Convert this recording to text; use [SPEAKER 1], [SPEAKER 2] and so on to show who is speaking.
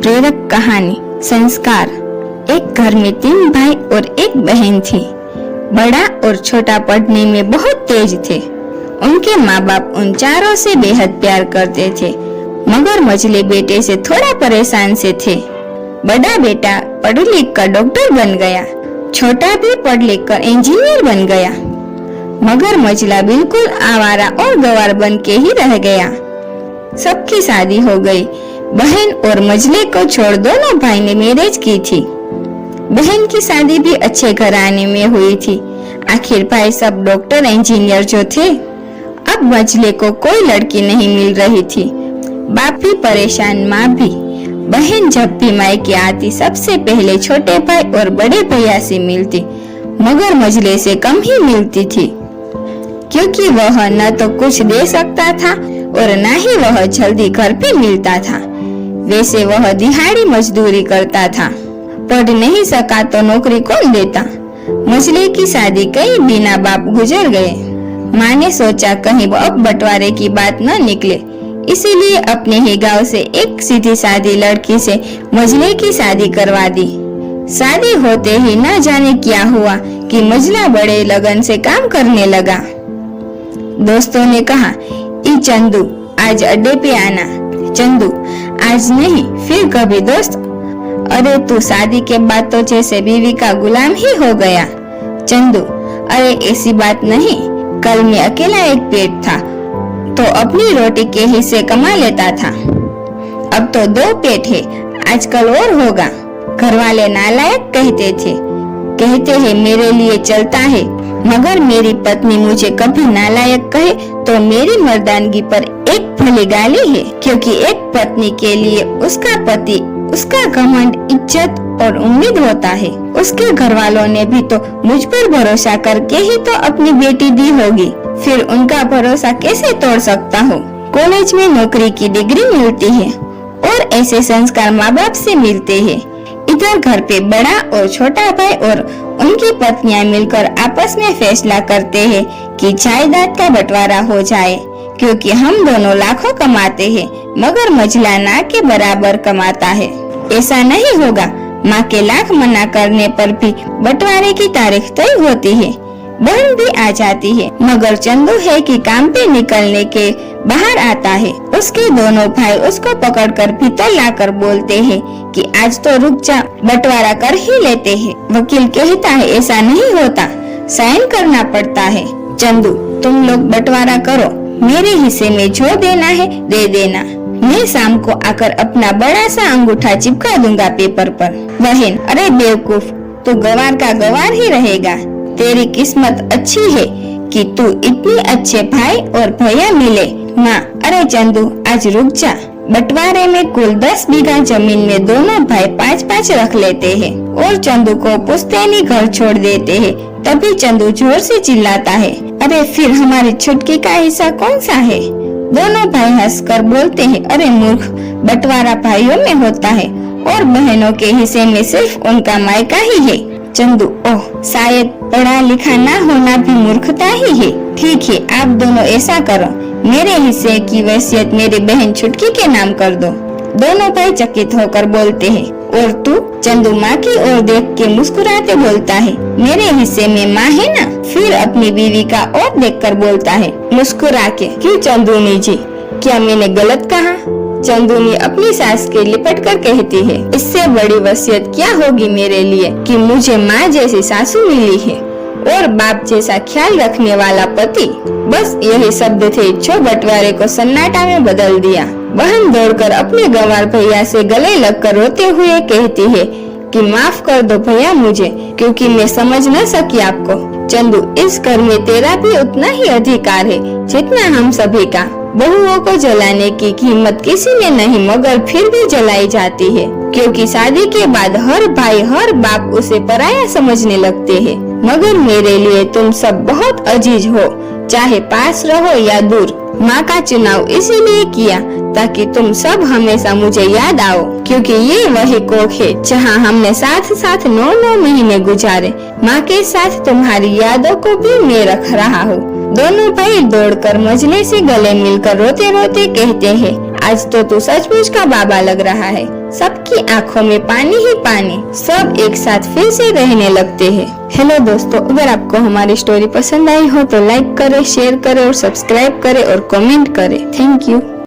[SPEAKER 1] प्रेरक कहानी संस्कार। एक घर में 3 भाई और एक बहन थी। बड़ा और छोटा पढ़ने में बहुत तेज थे। उनके माँ बाप उन चारों से बेहद प्यार करते थे, मगर मझले बेटे से थोड़ा परेशान से थे। बड़ा बेटा पढ़ लिख कर डॉक्टर बन गया, छोटा भी पढ़ लिख कर इंजीनियर बन गया, मगर मझला बिल्कुल आवारा और गंवार बन के ही रह गया। सबकी शादी हो गई। बहन और मझले को छोड़ दोनों भाई ने मैरिज की थी। बहन की शादी भी अच्छे घराने में हुई थी। आखिर भाई सब डॉक्टर इंजीनियर जो थे। अब मझले को कोई लड़की नहीं मिल रही थी। बाप भी परेशान, माँ भी। बहन जब भी मायके आती सबसे पहले छोटे भाई और बड़े भैया से मिलती, मगर मझले से कम ही मिलती थी, क्योंकि वह न तो कुछ दे सकता था और न ही वह जल्दी घर पे मिलता था। वैसे वह दिहाड़ी मजदूरी करता था। पढ़ नहीं सका तो नौकरी कौन देता। मझले की शादी कई बिना बाप गुजर गए। माँ ने सोचा कहीं अब बंटवारे की बात न निकले, इसीलिए अपने ही गांव से एक सीधी सादी लड़की से मझले की शादी करवा दी। शादी होते ही न जाने क्या हुआ कि मझला बड़े लगन से काम करने लगा। दोस्तों ने कहा, ई चंदू आज अड्डे पे आना। चंदू, आज नहीं फिर कभी दोस्त। अरे तू शादी के बाद तो जैसे बीवी का गुलाम ही हो गया। चंदू, अरे ऐसी बात नहीं, कल मैं अकेला एक पेट था तो अपनी रोटी के हिस्से कमा लेता था, अब तो 2 पेट है, आजकल और होगा। घर वाले नालायक कहते हैं मेरे लिए चलता है, मगर मेरी पत्नी मुझे कभी नालायक कहे तो मेरी मर्दानगी पर एक भली गाली है, क्योंकि एक पत्नी के लिए उसका पति, उसका घमंड, इज्जत और उम्मीद होता है। उसके घर वालों ने भी तो मुझ पर भरोसा करके ही तो अपनी बेटी दी होगी, फिर उनका भरोसा कैसे तोड़ सकता हूँ। कॉलेज में नौकरी की डिग्री मिलती है और ऐसे संस्कार माँ बाप से मिलते हैं। इधर घर पे बड़ा और छोटा भाई और उनकी पत्नियां मिलकर आपस में फैसला करते हैं कि जायदाद का बंटवारा हो जाए, क्योंकि हम दोनों लाखों कमाते हैं, मगर मझला ना के बराबर कमाता है। ऐसा नहीं होगा। माँ के लाख मना करने पर भी बंटवारे की तारीख तय होती है। बहन भी आ जाती है, मगर चंदू है कि काम पे निकलने के बाहर आता है। उसके दोनों भाई उसको पकड़कर भीतर लाकर बोलते हैं कि आज तो रुक जा, बंटवारा कर ही लेते हैं। वकील कहता है ऐसा नहीं होता, साइन करना पड़ता है। चंदू, तुम लोग बंटवारा करो, मेरे हिस्से में जो देना है दे देना। मैं शाम को आकर अपना बड़ा सा अंगूठा चिपका दूंगा पेपर पर। बहन, अरे बेवकूफ, तू गवार का गवार ही रहेगा। तेरी किस्मत अच्छी है कि तू इतने अच्छे भाई और भैया मिले। माँ, अरे चंदू आज रुक जा। बंटवारे में कुल 10 बीघा जमीन में दोनों भाई 5-5 रख लेते हैं और चंदू को पुश्तैनी घर छोड़ देते हैं। तभी चंदू जोर से चिल्लाता है, अरे फिर हमारी छुटकी का हिस्सा कौन सा है? दोनों भाई हंसकर बोलते हैं, अरे मूर्ख, बंटवारा भाइयों में होता है और बहनों के हिस्से में सिर्फ उनका मायका ही है। चंदू, ओह, शायद पढ़ा लिखा ना होना भी मूर्खता ही है। ठीक है, आप दोनों ऐसा करो, मेरे हिस्से की वसीयत मेरी बहन छुटकी के नाम कर दो। दोनों भाई चकित होकर बोलते हैं, और तू? चंदू माँ की ओर देख के मुस्कुराते बोलता है, मेरे हिस्से में माँ है ना। फिर अपनी बीवी का और देखकर बोलता है मुस्कुरा के, क्यों चंदूनी जी, क्या मैंने गलत कहा? चंदूनी अपनी सास के लिपट कर कहती है, इससे बड़ी वसीयत क्या होगी मेरे लिए कि मुझे माँ जैसी सासू मिली है और बाप जैसा ख्याल रखने वाला पति। बस यही शब्द थे जो बंटवारे को सन्नाटा में बदल दिया। बहन दौड़कर अपने गंवार भैया से गले लगकर रोते हुए कहती है कि माफ कर दो भैया मुझे, क्योंकि मैं समझ न सकी आपको। चंदू, इस घर में तेरा भी उतना ही अधिकार है जितना हम सभी का। बहुओं को जलाने की हिम्मत किसी में नहीं, मगर फिर भी जलाई जाती है, क्योंकि शादी के बाद हर भाई हर बाप उसे पराया समझने लगते हैं। मगर मेरे लिए तुम सब बहुत अजीज हो, चाहे पास रहो या दूर। माँ का चुनाव इसीलिए किया ताकि तुम सब हमेशा मुझे याद आओ, क्योंकि ये वही कोख है जहाँ हमने साथ साथ 9 महीने गुजारे। माँ के साथ तुम्हारी यादों को भी मैं रख रहा हूँ। दोनों भाई दौड़कर मझले से गले मिलकर रोते रोते कहते हैं, आज तो तू सचमुच का बाबा लग रहा है। सबकी आंखों में पानी ही पानी, सब एक साथ फिर से रहने लगते हैं। हेलो दोस्तों, अगर आपको हमारी स्टोरी पसंद आई हो तो लाइक करें, शेयर करें और सब्सक्राइब करें और कमेंट करें। Thank you.